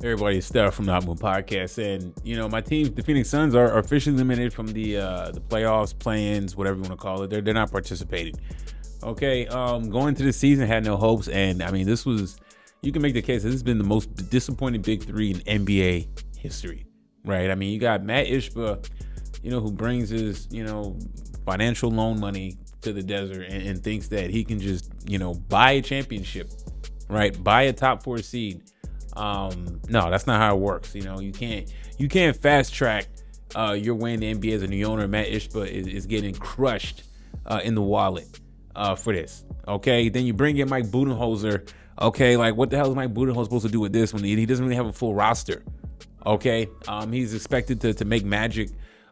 Everybody, Steph from the Hot Moon Podcast, and my team, the Phoenix Suns, are officially eliminated from the playoffs, play-ins, whatever you want to call it. They're not participating. Okay, going into the season, had no hopes, and I mean, this was, you can make the case that this has been the most disappointing big three in NBA history, right? I mean, you got Matt Ishbia, who brings his financial loan money to the desert and thinks that he can just buy a championship, right? Buy a top 4 seed. No, that's not how it works. You can't fast track your way in the NBA as a new owner. Matt Ishbia is getting crushed in the wallet for this. Okay, then you bring in Mike Budenholzer. Okay, like what the hell is Mike Budenholzer supposed to do with this when he doesn't really have a full roster? Okay, he's expected to make magic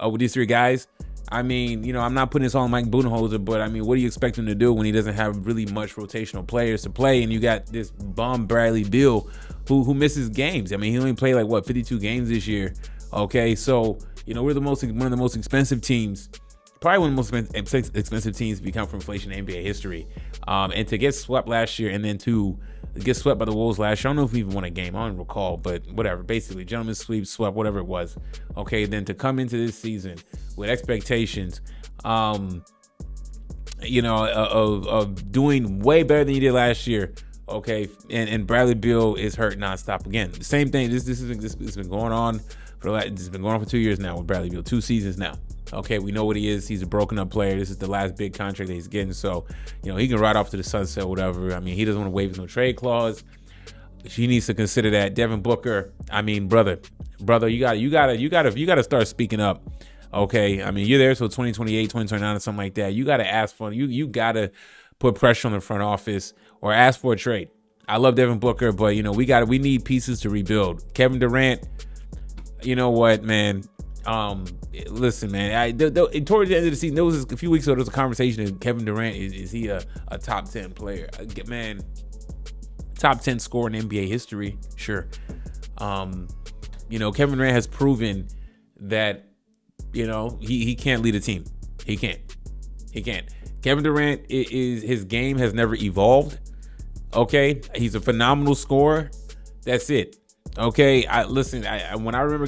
with these 3 guys. I mean, I'm not putting this on Mike Budenholzer, but I mean, what do you expect him to do when he doesn't have really much rotational players to play? And you got this bum Bradley Beal who misses games. I mean, he only played 52 games this year. Okay, so we're one of the most expensive teams, probably one of the most expensive teams to become from inflation in NBA history. And to get swept last year, and then to get swept by the Wolves last year, I don't know if we even won a game. I don't recall, but whatever. Basically, gentlemen's sweep, swept, whatever it was. Okay, then to come into this season with expectations, of doing way better than you did last year. Okay, and Bradley Beal is hurt nonstop again. The same thing. This has been going on for 2 years now with Bradley Beal. 2 seasons now. Okay, we know what he is. He's a broken up player. This is the last big contract that he's getting. So, he can ride off to the sunset, whatever. I mean, he doesn't want to waive his no trade clause. He needs to consider that. Devin Booker, I mean, brother, you gotta start speaking up. Okay, I mean, you're there till 2028, 2029 or something like that. You gotta ask for you gotta put pressure on the front office or ask for a trade. I love Devin Booker, but we need pieces to rebuild. Kevin Durant, you know what, man? Listen, man. Towards the end of the season, there was a few weeks ago. There was a conversation of Kevin Durant. Is he a top 10 player? Man, top 10 scorer in NBA history, sure. Kevin Durant has proven that he can't lead a team. He can't. Kevin Durant his game has never evolved. Okay, he's a phenomenal scorer. That's it. Okay, when I remember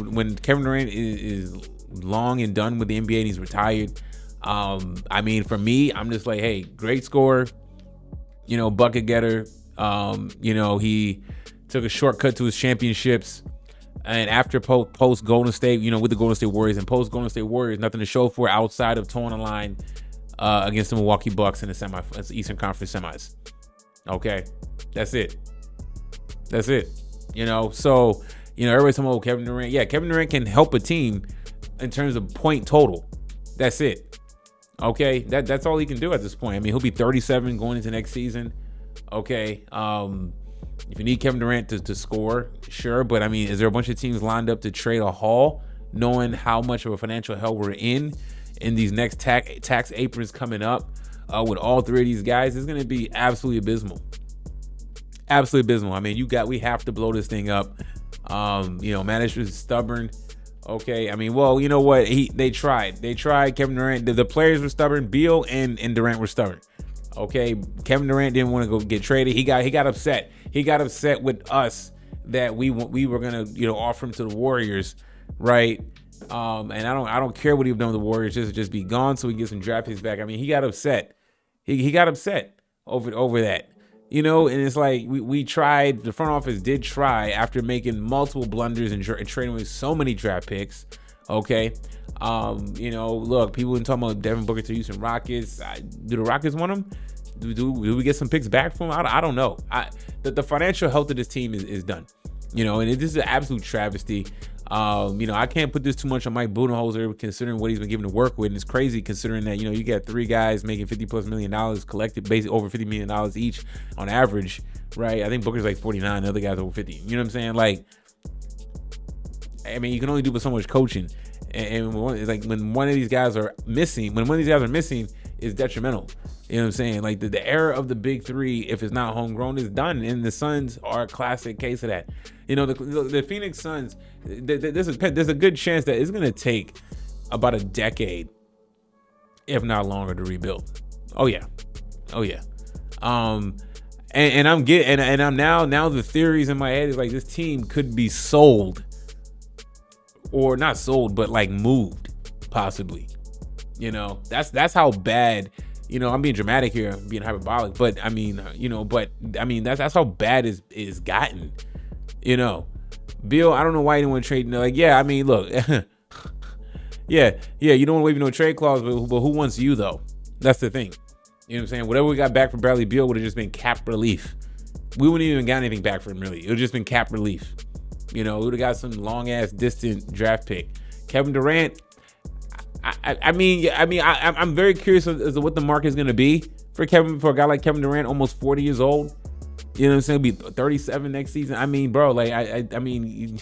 when Kevin Durant is long and done with the NBA and he's retired. I mean, for me, I'm just like, hey, great scorer, bucket getter. He took a shortcut to his championships, and after post Golden State, with the Golden State Warriors and post Golden State Warriors, nothing to show for outside of toeing the line against the Milwaukee Bucks in the Eastern Conference semis. Okay, that's it. So everybody's talking about Kevin Durant. Yeah, Kevin Durant can help a team in terms of point total. That's it. Okay, that's all he can do at this point. I mean, he'll be 37 going into next season. Okay, if you need Kevin Durant to score, sure. But I mean, is there a bunch of teams lined up to trade a haul, knowing how much of a financial hell we're in these next tax aprons coming up with all 3 of these guys? It's going to be absolutely abysmal. Absolutely abysmal. I mean, we have to blow this thing up. Management's stubborn. Okay, I mean, well, you know what? They tried. Kevin Durant. The players were stubborn. Beal and Durant were stubborn. Okay, Kevin Durant didn't want to go get traded. He got upset. He got upset with us that we were gonna offer him to the Warriors, right? And I don't care what he'd done with the Warriors. Just be gone so we can get some draft picks back. I mean, he got upset. He got upset over that. And it's like we tried. The front office did try after making multiple blunders and trading with so many draft picks. Okay, look, people been talking about Devin Booker to Houston Rockets. Do the Rockets want him? Do we get some picks back from him? I don't know. The financial health of this team is done. And this is an absolute travesty. I can't put this too much on Mike Budenholzer considering what he's been given to work with. And it's crazy considering that, you got 3 guys making $50+ million collected, basically over $50 million each on average, right? I think Booker's like 49, the other guys over 50. You know what I'm saying? Like, I mean, you can only do with so much coaching. And when one of these guys are missing, is detrimental. You know what I'm saying? Like the era of the big 3, if it's not homegrown, is done. And the Suns are a classic case of that. The Phoenix Suns, there's a good chance that it's going to take about a decade, if not longer, to rebuild. Oh yeah. And I'm getting and I'm now the theories in my head is like this team could be sold, or not sold, but like moved, possibly. That's how bad. I'm being dramatic here, I'm being hyperbolic, but I mean, that's how bad is gotten. Beal, I don't know why you didn't want to trade. Like, yeah, I mean, look, yeah, you don't want to waive no trade clause, but who wants you though? That's the thing. You know what I'm saying? Whatever we got back for Bradley Beal would have just been cap relief. We wouldn't even got anything back for him, really. It would have just been cap relief. We would have got some long ass distant draft pick. Kevin Durant. I'm very curious as to what the market is going to be for a guy like Kevin Durant, almost 40 years old. You know what I'm saying? He'll be 37 next season. I mean, bro, like I mean,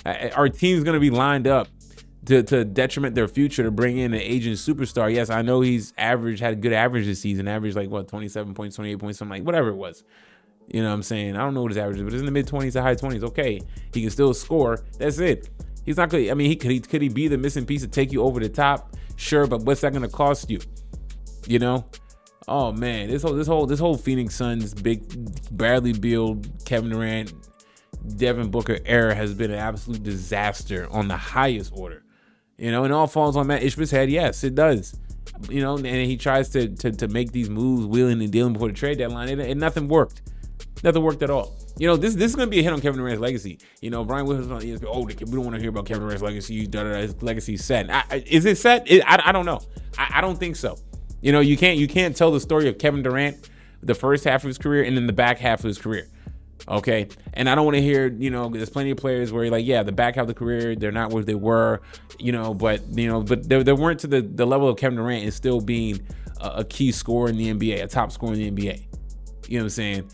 our team's going to be lined up to detriment their future to bring in an aging superstar. Yes, I know he's had a good average this season. Average like 27 points, 28 points, something like whatever it was. You know what I'm saying? I don't know what his average is, but it's in the mid 20s to high 20s. Okay, he can still score. That's it. He's not good. I mean, could he be the missing piece to take you over the top? Sure, but what's that going to cost you? Oh man, this whole Phoenix Suns big Bradley Beal, Kevin Durant, Devin Booker era has been an absolute disaster on the highest order. It all falls on Matt Ishbish's head. Yes, it does. And he tries to make these moves, wheeling and dealing before the trade deadline, and nothing worked. Nothing worked at all. This is going to be a hit on Kevin Durant's legacy. Brian Williams on ESPN, we don't want to hear about Kevin Durant's legacy. His legacy's set. Is it set? I don't know. I don't think so. You can't tell the story of Kevin Durant the first half of his career and then the back half of his career. Okay, and I don't want to hear, there's plenty of players where you're like, yeah, the back half of the career, they're not where they were, but they weren't to the level of Kevin Durant and still being a key scorer in the NBA, a top scorer in the NBA. You know what I'm saying?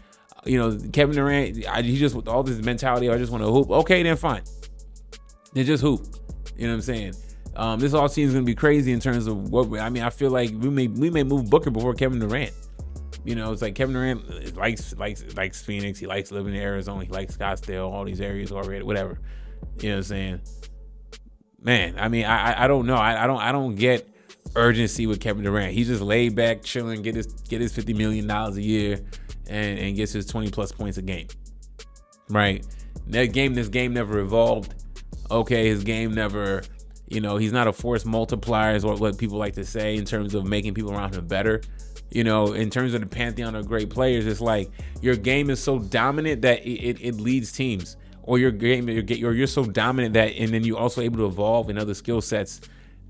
Kevin Durant, he just, with all this mentality, I just want to hoop. Okay, then fine. Then just hoop. You know what I'm saying? This offseason is going to be crazy in terms of I feel like we may move Booker before Kevin Durant. It's like Kevin Durant likes Phoenix. He likes living in Arizona. He likes Scottsdale, all these areas already, whatever. You know what I'm saying? Man, I mean, I don't know. I don't get urgency with Kevin Durant. He's just laid back, chilling, get his $50 million a year and gets his 20 plus points a game. Right? This game never evolved. Okay, his game never, he's not a force multiplier is what people like to say in terms of making people around him better. In terms of the pantheon of great players, it's like your game is so dominant that it leads teams, or you're so dominant that, and then you're also able to evolve in other skill sets,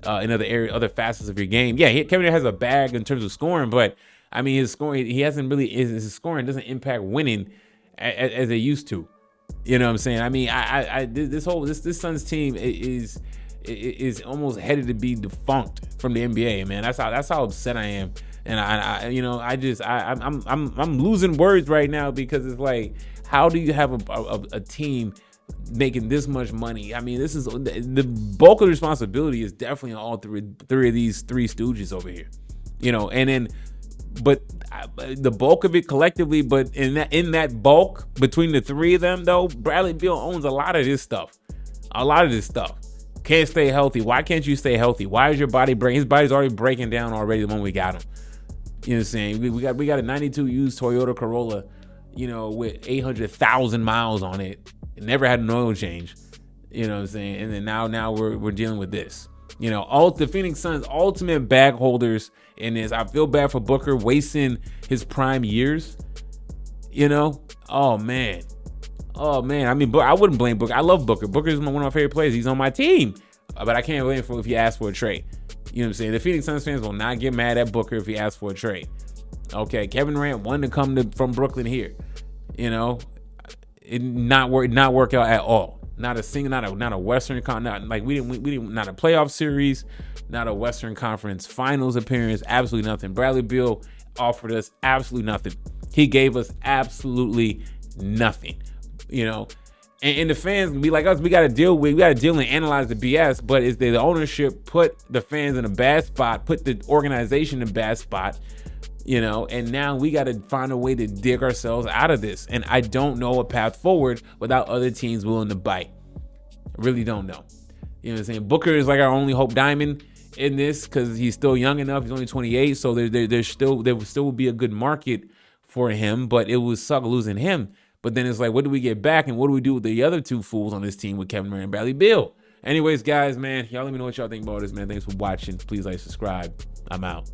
in other areas, other facets of your game. Yeah, Kevin Durant has a bag in terms of scoring, but I mean his scoring, his scoring doesn't impact winning as it used to. You know what I'm saying? I mean, this Suns team is almost headed to be defunct from the NBA, man. That's how upset I am. And I'm losing words right now because it's like, how do you have a team making this much money? I mean, this is the bulk of the responsibility is definitely on all three of these three stooges over here, and then, but the bulk of it collectively, but in that bulk between the three of them though, Bradley Beal owns a lot of this stuff. Can't stay healthy. Why can't you stay healthy? Why is your body breaking? His body's already breaking down already the moment we got him. You know what I'm saying? We got a 92 used Toyota Corolla, with 800,000 miles on it. It never had an oil change. You know what I'm saying? And then now we're dealing with this. All the Phoenix Suns ultimate bag holders in this. I feel bad for Booker wasting his prime years. Oh man. I mean, I wouldn't blame Booker. I love Booker. Booker is one of my favorite players. He's on my team, but I can't blame him if he asked for a trade. You know what I'm saying? The Phoenix Suns fans will not get mad at Booker if he asks for a trade. Okay, Kevin Durant wanted to come from Brooklyn here. It not work out at all. Not a single, not a Western we didn't not a playoff series, not a Western Conference Finals appearance. Absolutely nothing. Bradley Beal offered us absolutely nothing. He gave us absolutely nothing. And the fans be like us, we got to deal and analyze the BS, but it's the ownership put the fans in a bad spot, put the organization in a bad spot, and now we got to find a way to dig ourselves out of this. And I don't know a path forward without other teams willing to bite. I really don't know. You know what I'm saying? Booker is like our only hope diamond in this because he's still young enough. He's only 28, so there still will be a good market for him, but it was suck losing him. But then it's like, what do we get back, and what do we do with the other two fools on this team with Kevin Durant and Bradley Beal? Anyways, guys, man, y'all let me know what y'all think about this, man. Thanks for watching. Please like, subscribe. I'm out.